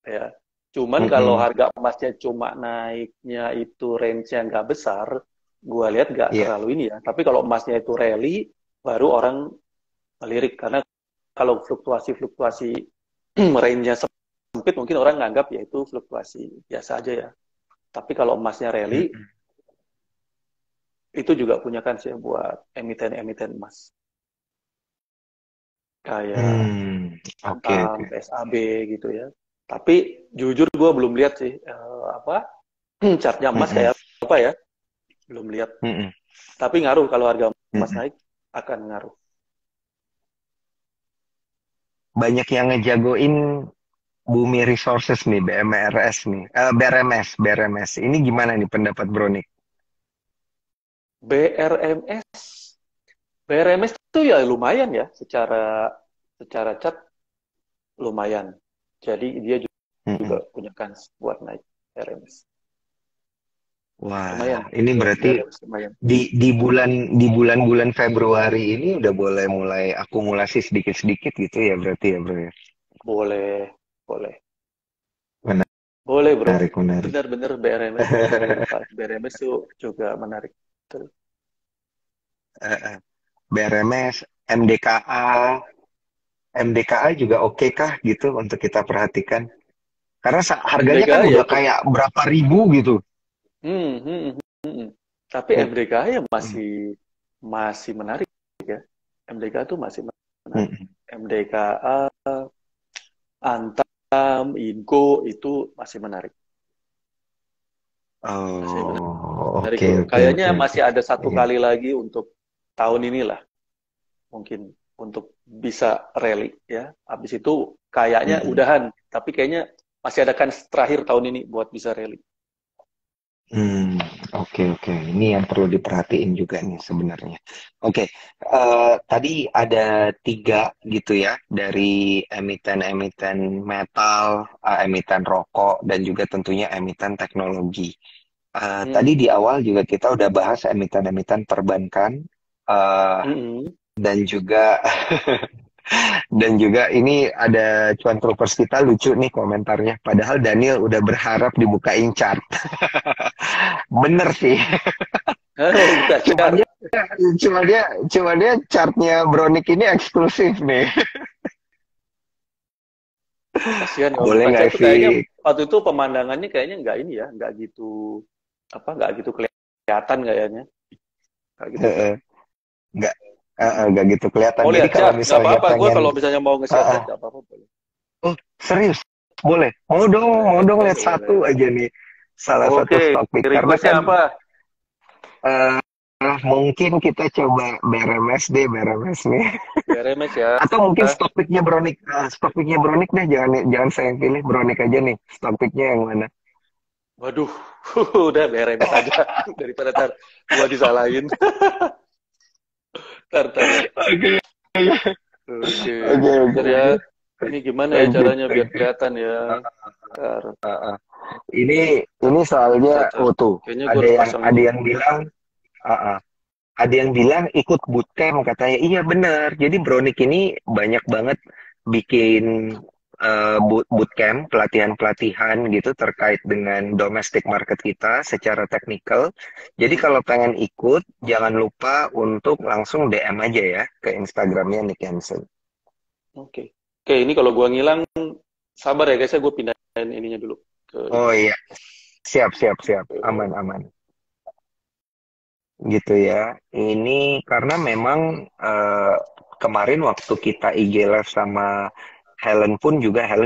ya. Cuman kalau Mm-mm. harga emasnya cuma naiknya itu range-nya nggak besar, gua lihat nggak Iya, terlalu ini ya. Tapi kalau emasnya itu rally, baru orang melirik. Karena kalau fluktuasi-fluktuasi range-nya sempit mungkin orang nganggap ya itu fluktuasi biasa aja ya. Tapi kalau emasnya rally, itu juga punya kans ya buat emiten-emiten emas. Kayak Oke, Antam, oke. PSAB gitu ya. Tapi jujur gue belum lihat sih apa chartnya emas Mm-mm. kayak apa ya, belum lihat. Mm-mm. Tapi ngaruh kalau harga emas Mm-mm. naik akan ngaruh. Banyak yang ngejagoin Bumi Resources nih, BMRS nih, BRMS. Ini gimana nih pendapat Bronik? BRMS, BRMS itu ya lumayan ya secara secara chart lumayan. Jadi dia juga Mm-mm. punya kans buat naik BRMS. Wah, Lumayan, ini berarti BRMS lumayan. di bulan-bulan Februari ini udah boleh mulai akumulasi sedikit-sedikit gitu ya berarti ya bro ya. Boleh, boleh. Boleh bro, Menarik, menarik. benar-benar BRMS boleh dilepas. BRMS tuh juga menarik. Betul. Eh, eh. BRMS, MDKA, MDKA juga oke kah gitu untuk kita perhatikan? Karena harganya kan MDKA ya, udah kayak berapa ribu gitu. hmm, hmm, hmm, hmm. Tapi Hmm, MDKA ya hmm, masih masih menarik ya. MDKA tuh masih menarik. hmm. MDKA, Antam, Inco itu masih menarik. Masih Oh, menarik oke, bro. oke, Kayaknya oke, oke. masih ada satu Iya. kali lagi untuk tahun inilah mungkin untuk bisa rally ya. Habis itu kayaknya Mm-mm. udahan. Tapi kayaknya masih ada kans terakhir tahun ini buat bisa rally. Hmm, oke, oke. Ini yang perlu diperhatiin juga nih sebenarnya. Oke, tadi ada tiga gitu ya dari emiten-emiten metal, emiten rokok, dan juga tentunya emiten teknologi. Tadi Hmm. di awal juga kita udah bahas emiten-emiten perbankan, eh, Mm-mm. dan juga dan juga ini ada cuan troopers kita lucu nih komentarnya. Padahal Daniel udah berharap dibukain chart. Bener sih. Oh, buka Cuma car. dia, cuma dia chartnya Bronik ini eksklusif nih. Kasihan kalau Boleh buka nggak cat tuh kayaknya sih? waktu itu pemandangannya kayaknya nggak ini ya, nggak gitu apa nggak gitu kelihatan kayaknya, nggak gitu Heeh, kelihatan. nggak, Mm-mm. nggak gitu kelihatan. Mau Jadi lihat kalau chart nggak misalnya apa-apa, gue pengen, kalau misalnya mau nge-share heeh, chart nggak apa-apa boleh. oh serius, boleh. Mau Boleh, dong lihat boleh. satu aja nih. Salah satu Oke, stock pick. Karena requestnya kan apa? eh, mungkin kita coba BRMS deh, BRMS nih. BRMS ya. Atau mungkin stock picknya Bronik deh, jangan jangan saya yang pilih, Bronik aja nih, stock picknya yang mana? Waduh, udah BRMS aja daripada ntar gua disalahin. Tar ya. Oke, Oke, oke, oke, bentar ya. oke. Ini gimana ya Thank you, caranya biar thank you. kelihatan ya? Ntar, Ini soalnya, tar. tuh Kayaknya gua ada harus yang pasang ada ini. yang bilang, ah, ah. Ada yang bilang ikut bootcamp katanya. Iya benar. Jadi Bronik ini banyak banget bikin bootcamp, pelatihan-pelatihan gitu terkait dengan domestic market kita secara teknikal. Jadi Hmm, kalau pengen ikut, jangan lupa untuk langsung DM aja ya ke Instagramnya Nick Hansen. oke. Oke, ini kalau gua ngilang, sabar ya guys, ya gue pindahin ininya dulu ke ini. Oh iya, siap, siap, siap. Aman, Oke. aman. Gitu ya. Ini karena memang kemarin waktu kita IG Live sama Helen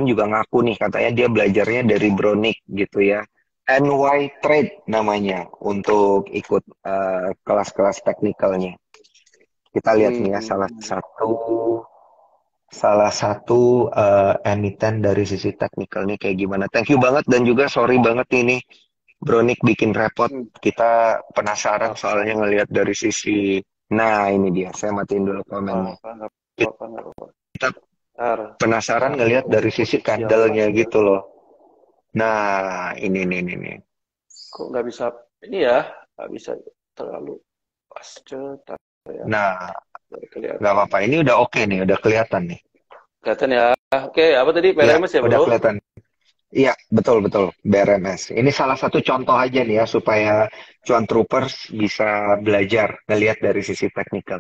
juga ngaku nih katanya dia belajarnya dari Bronik gitu ya. NY Trade namanya untuk ikut kelas-kelas teknikalnya. Kita lihat nih ya Hmm, salah satu emiten dari sisi teknikal nih kayak gimana. Thank you banget dan juga sorry banget ini Bronik bikin repot. hmm. Kita penasaran Nggak soalnya ngelihat dari sisi. Nah, ini dia. Saya matiin dulu komennya. apa-apa, nggak apa-apa, nggak apa-apa. Kita Ntar, penasaran ngelihat untuk dari sisi posisi yang pas candlenya ya. gitu loh. Nah, ini nih, nih, nih. Kok nggak bisa, ini ya, nggak bisa terlalu pas. Cetak ya, Nah, biar nggak kelihatan. apa-apa. Ini udah oke nih, udah kelihatan nih. Kelihatan ya. Oke, apa tadi? Ya, PRMS ya udah bro? kelihatan. Iya, betul, betul. BRMS. Ini salah satu contoh aja nih ya, supaya Cuan Troopers bisa belajar ngelihat dari sisi teknikal.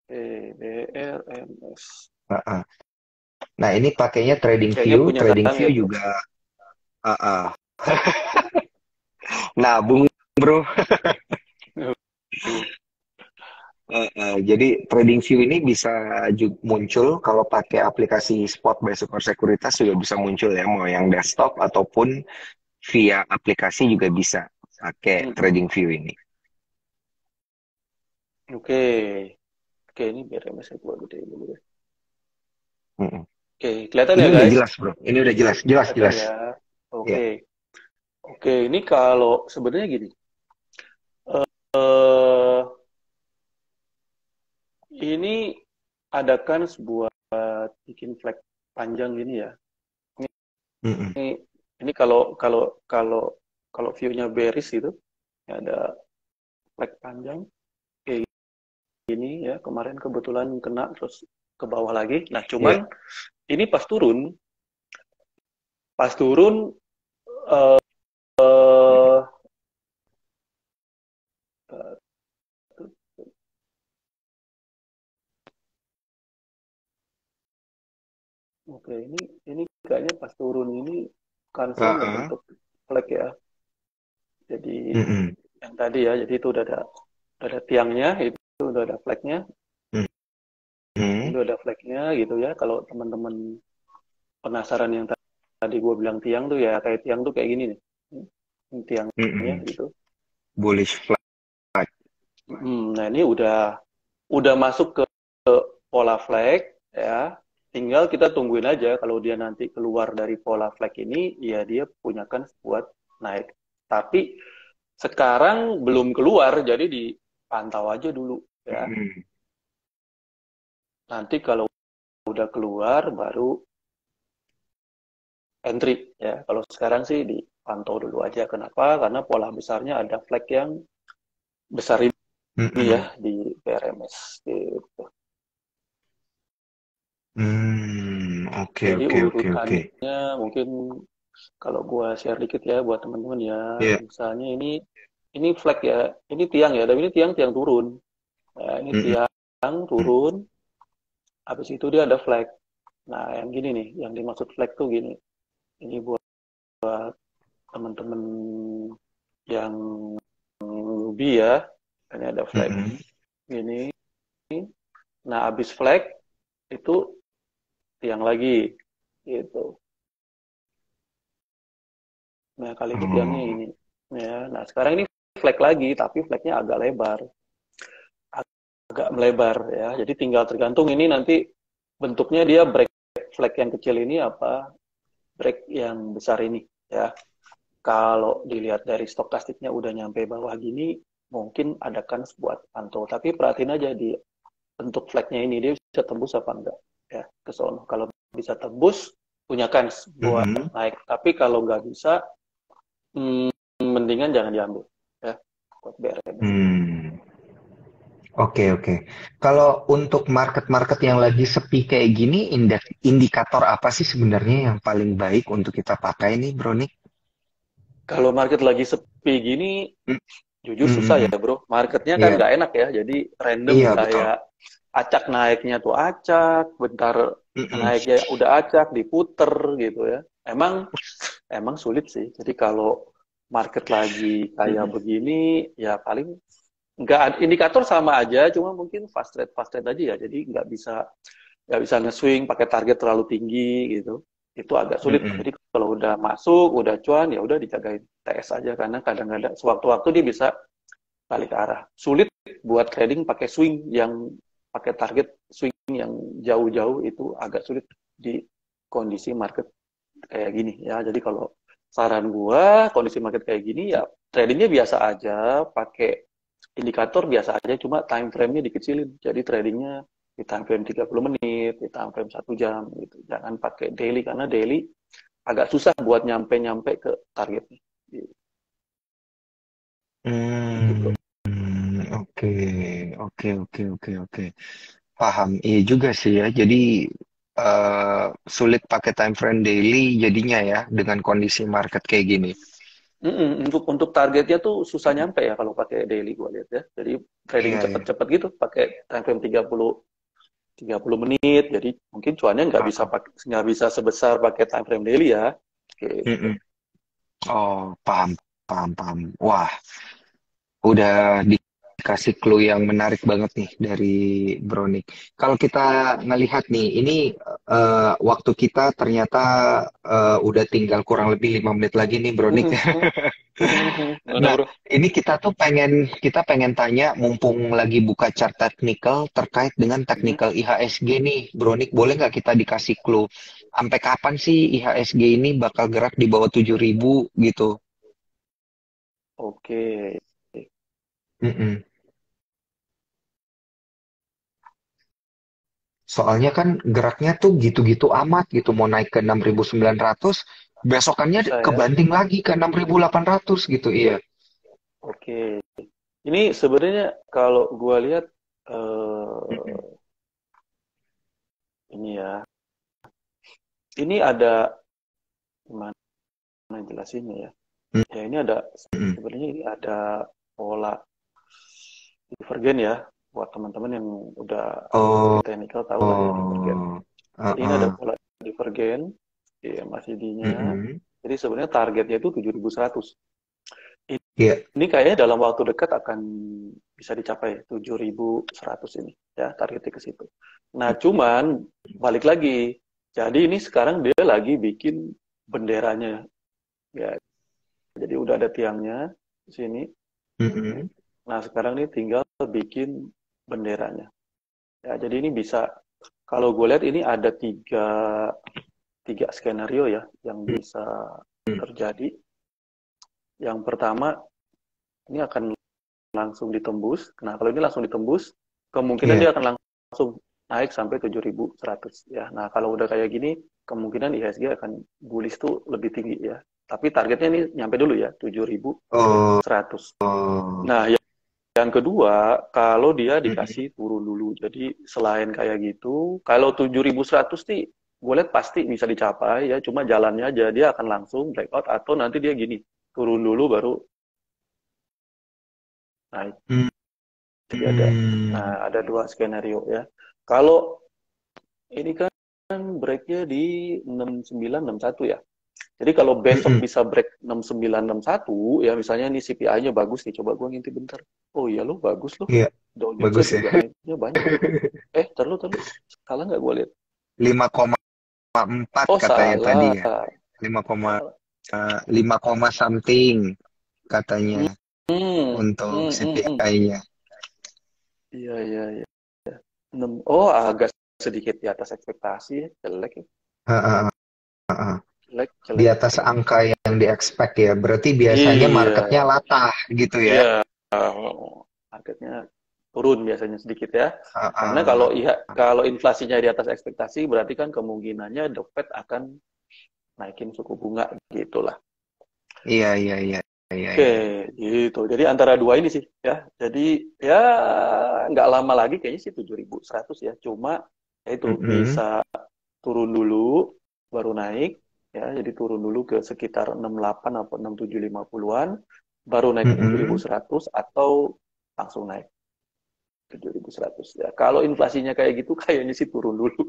BRMS. Nah, Nah, ini pakainya Kayaknya punya Trading View target. juga. ah, ah. Nabung, bro. Jadi Trading View ini bisa muncul kalau pakai aplikasi Spot by Super Sekuritas juga bisa muncul ya, mau yang desktop ataupun via aplikasi juga bisa pakai Mm-mm. Trading View ini. Oke, oke ini biar MS gua gede dulu ya. Mm-mm. Oke, kelihatan Ini ya udah guys? jelas, bro. Ini udah jelas, jelas, Kelihatan jelas. ya. Ya. Oke, oke ini kalau sebenarnya gini, eh ini adakan sebuah bikin flag panjang gini ya. Mm-mm. Ini ini kalau kalau view-nya bearish gitu, ya ada flag panjang kayak gini ya. Kemarin kebetulan kena terus ke bawah lagi. Nah, cuman Ya. ini pas turun eh oke ini kayaknya pas turun ini cancel nggak Ah, bentuk flag ya. Jadi mm-mm. yang tadi ya, jadi itu udah ada tiangnya, itu udah ada flagnya, Mm-mm. itu ada flagnya gitu ya. Kalau teman-teman penasaran yang tadi gue bilang tiang tuh ya kayak tiang tuh kayak gini nih. Ini tiangnya Mm-mm. gitu. Bullish flag. Nah ini udah masuk ke pola flag ya. Tinggal kita tungguin aja kalau dia nanti keluar dari pola flag ini, ya dia punyakan buat naik. Tapi sekarang belum keluar, jadi dipantau aja dulu ya. Mm-mm. Nanti kalau udah keluar baru entry ya. Kalau sekarang sih dipantau dulu aja. Kenapa? Karena pola besarnya ada flag yang besar ini ya Mm-mm. di PRMS gitu. Oke, Jadi oke, oke, oke. urutannya mungkin kalau gua share dikit ya buat teman-teman ya. Ya. Misalnya ini flag ya, ini tiang ya, tapi ini tiang turun. Ya, ini Mm-mm. tiang turun, habis itu dia ada flag. Nah, yang gini nih, yang dimaksud flag tuh gini. Ini buat teman-teman yang newbie ya. Ini ada flag Mm-mm. gini. Nah, habis flag itu tiang lagi gitu. Nah, kali ini tiangnya Oh. ini. Ya, nah sekarang ini flag lagi, tapi flagnya agak lebar, agak melebar ya. Jadi tinggal tergantung ini nanti bentuknya dia break flag yang kecil ini apa break yang besar ini ya. Kalau dilihat dari stokastiknya udah nyampe bawah gini, mungkin adakan buat pantau. Tapi perhatiin aja di bentuk flagnya ini dia bisa tembus apa enggak ya ke sono. Kalau bisa tembus punya kans buat Mm-mm. naik. Tapi kalau nggak bisa, hmm, mendingan jangan diambil ya buat BRMS ini. Hmm. Oke, oke. Kalau untuk market-market yang lagi sepi kayak gini, indikator apa sih sebenarnya yang paling baik untuk kita pakai nih, Bro nih? Kalau market lagi sepi gini, Mm, jujur mm, susah mm, ya mm. bro. Marketnya kan Iya, nggak enak ya. Jadi random iya betul. kayak acak naiknya tuh acak, bentar Mm-mm. naiknya udah acak, diputer gitu ya. Emang sulit sih. Jadi kalau market lagi kayak Mm-mm. begini, ya paling indikator sama aja, cuma mungkin fast trade aja ya. Jadi nggak bisa nge-swing pakai target terlalu tinggi gitu. Itu agak sulit. Mm-mm. Jadi kalau udah masuk, udah cuan, ya udah dijagain TS aja karena kadang-kadang sewaktu-waktu dia bisa balik arah. Sulit buat trading pakai swing yang pakai target swing yang jauh-jauh itu agak sulit di kondisi market kayak gini ya. Jadi kalau saran gua kondisi market kayak gini ya tradingnya biasa aja, pakai indikator biasa aja, cuma time frame-nya dikecilin. Jadi tradingnya di time frame 30 menit, di time frame 1 jam gitu. Jangan pakai daily karena daily agak susah buat nyampe-nyampe ke targetnya. Gitu, bro. Hmm, oke, oke, oke, oke, oke. Paham. Iya juga sih ya. Jadi sulit pakai time frame daily jadinya ya dengan kondisi market kayak gini. Untuk targetnya tuh susah nyampe ya kalau pakai daily gue lihat ya. Jadi trading Iya, iya. cepet-cepet gitu pakai time frame 30 30 menit. Jadi mungkin cuannya nggak bisa sebesar pakai time frame daily ya. Gitu. Mm-mm. Oh, paham, paham, paham. Wah, udah dikasih clue yang menarik banget nih dari Bronik. Kalau kita ngelihat nih, ini waktu kita ternyata udah tinggal kurang lebih 5 menit lagi nih, Bronik. Mana Nah, bro? ini kita pengen tanya, mumpung lagi buka chart teknikal terkait dengan Mhm. teknikal IHSG nih, Bronik, boleh nggak kita dikasih clue? Sampai kapan sih IHSG ini bakal gerak di bawah 7.000 gitu? Oke. Mm-mm. Soalnya kan geraknya tuh gitu-gitu amat gitu, mau naik ke 6.900, besokannya Bisa ya. kebanting lagi ke 6.800 gitu, iya. Oke. Ini sebenarnya kalau gua lihat Mm-mm. ini ya. Ini ada gimana jelasinnya ya? Ya ini ada Mm-mm. sebenarnya ini ada pola divergen ya buat teman-teman yang udah Oh, ngerti teknikal tahu lah ya divergen. oh, Jadi ini ada uh-uh. pola divergen di MACD-nya. Mm-mm. Jadi sebenarnya targetnya itu 7.100. Iya. Ini kayaknya dalam waktu dekat akan bisa dicapai 7.100 ini ya targetnya ke situ. Nah, cuman balik lagi. Jadi ini sekarang dia lagi bikin benderanya ya. Jadi udah ada tiangnya di sini. Mm-mm. Nah, sekarang ini tinggal bikin benderanya. Ya, jadi ini bisa kalau gue lihat ini ada tiga skenario ya yang bisa terjadi. Yang pertama ini akan langsung ditembus. Nah, kalau ini langsung ditembus, kemungkinan Iya. dia akan langsung naik sampai 7.100 ya. Nah, kalau udah kayak gini, kemungkinan IHSG akan bullish tuh lebih tinggi ya. Tapi targetnya ini nyampe dulu ya, Oh, 7.100. oh. Nah, yang kedua, kalau dia Mm-mm. dikasih turun dulu. Jadi selain kayak gitu, kalau 7.100 nih, gue lihat pasti bisa dicapai ya. Cuma jalannya aja dia akan langsung breakout atau nanti dia gini, turun dulu baru naik. Jadi Mm. ada dua skenario ya. Kalau ini kan breaknya di 6961 ya. Jadi kalau besok Mm-mm. bisa break 6961 ya misalnya nih CPI-nya bagus nih, coba gue ngintip bentar. Oh iya lo bagus lo. Iya, Dow Jones-nya bagus ya. juga naiknya banyak. Terlalu. Salah nggak gue lihat? 5,4 Oh katanya tadi salah. ya. 5, Salah. 5, something katanya Hmm, hmm, untuk hmm, hmm, hmm. CPI-nya. Iya, iya, iya. Oh, agak sedikit di atas ekspektasi ya. Jelek ya. Jelek. Jelek, Di jelek, atas jelek. angka yang di-expect ya. Berarti biasanya Iya, marketnya latah gitu ya. iya. Marketnya turun biasanya sedikit ya. Ah, Karena kalau ah. kalau inflasinya di atas ekspektasi, berarti kan kemungkinannya The Fed akan naikin suku bunga gitulah. Iya, iya, iya, iya, Oke, iya. gitu. Jadi antara dua ini sih ya. Jadi ya nggak lama lagi kayaknya sih 7.100 ya. Cuma ya itu Mm-mm. bisa turun dulu baru naik ya. Jadi turun dulu ke sekitar 68 atau 6750-an baru naik ke Mm-mm. 7.100 atau langsung naik 7.100 ya. Kalau inflasinya kayak gitu kayaknya sih turun dulu.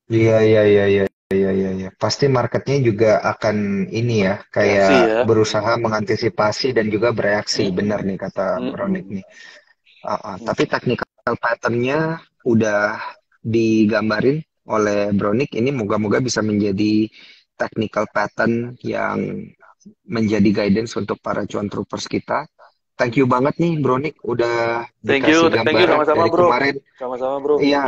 Iya, iya, iya, iya, iya, iya, iya. Pasti marketnya juga akan ini ya, kayak Reaksi ya. berusaha mengantisipasi dan juga bereaksi. Benar Mm-mm. nih kata Bronik Mm-mm. nih. Tapi technical pattern-nya udah digambarin oleh Bronik. Ini moga-moga bisa menjadi technical pattern yang menjadi guidance untuk para cuan troopers kita. Thank you banget nih Bronik udah dikasih Thank you gambaran sama-sama dari bro. kemarin. Sama-sama bro. Iya,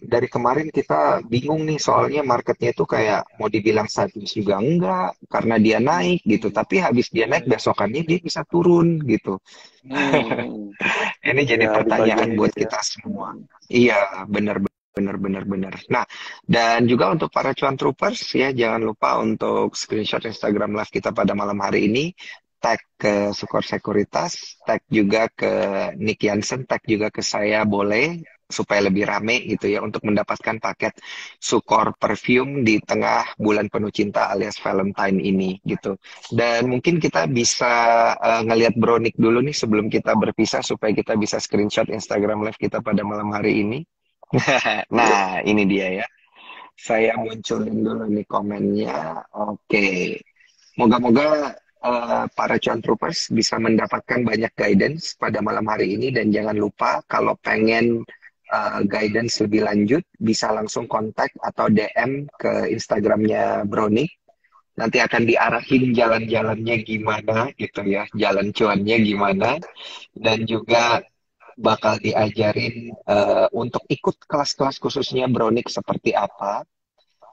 dari kemarin kita bingung nih soalnya marketnya itu kayak mau dibilang statis juga enggak karena dia naik gitu. Mm-mm. Tapi habis dia naik Mm. besokannya dia bisa turun gitu. Mm-mm. Ini jadi Ya di bagian pertanyaan ini buat ya. kita semua. Mm. Iya, benar, benar, benar, benar. Nah, dan juga untuk para cuan troopers ya, jangan lupa untuk screenshot Instagram live kita pada malam hari ini, tag ke Sukor Sekuritas, tag juga ke Nick Jansen, tag juga ke saya boleh supaya lebih rame gitu ya untuk mendapatkan paket Sukor Perfume di tengah bulan penuh cinta alias Valentine ini gitu. Dan mungkin kita bisa ngelihat Bronik dulu nih sebelum kita berpisah supaya kita bisa screenshot Instagram live kita pada malam hari ini. Nah, ini dia ya. Saya munculin dulu nih komennya. Oke. Moga-moga para cuan troopers bisa mendapatkan banyak guidance pada malam hari ini dan jangan lupa kalau pengen guidance lebih lanjut bisa langsung kontak atau DM ke Instagramnya Brownie. Nanti akan diarahin jalan-jalannya gimana gitu ya, jalan cuannya gimana dan juga bakal diajarin untuk ikut kelas-kelas khususnya Brownie seperti apa.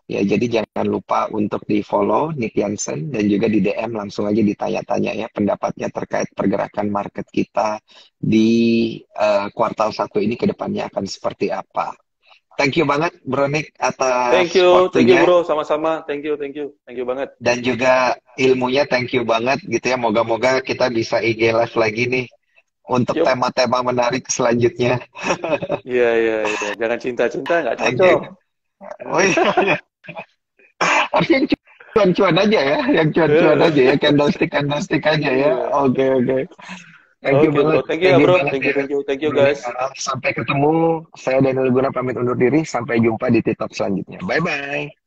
Ya, jadi jangan lupa untuk di-follow Nick Jansen dan juga di DM langsung aja ditanya-tanya ya pendapatnya terkait pergerakan market kita di kuartal satu ini ke depannya akan seperti apa. Thank you banget Bro Nick atas Thank you waktunya bro, sama-sama. Thank you banget. dan juga ilmunya thank you banget gitu ya. Moga-moga kita bisa IG live lagi nih untuk Yup. tema-tema menarik selanjutnya. Iya, iya, iya. Jangan cinta-cinta, nggak Thank cocok. you. Oh iya, harusnya yang cuan-cuan aja ya, yang cuan-cuan aja ya, candlestick aja ya. Iya. Oke, oke. Oke bro, thank you ya bro. Thank you, Ya, thank you Bro Nick. guys. Sampai ketemu. Saya Daniel Guna pamit undur diri. Sampai jumpa di TikTok selanjutnya. Bye bye.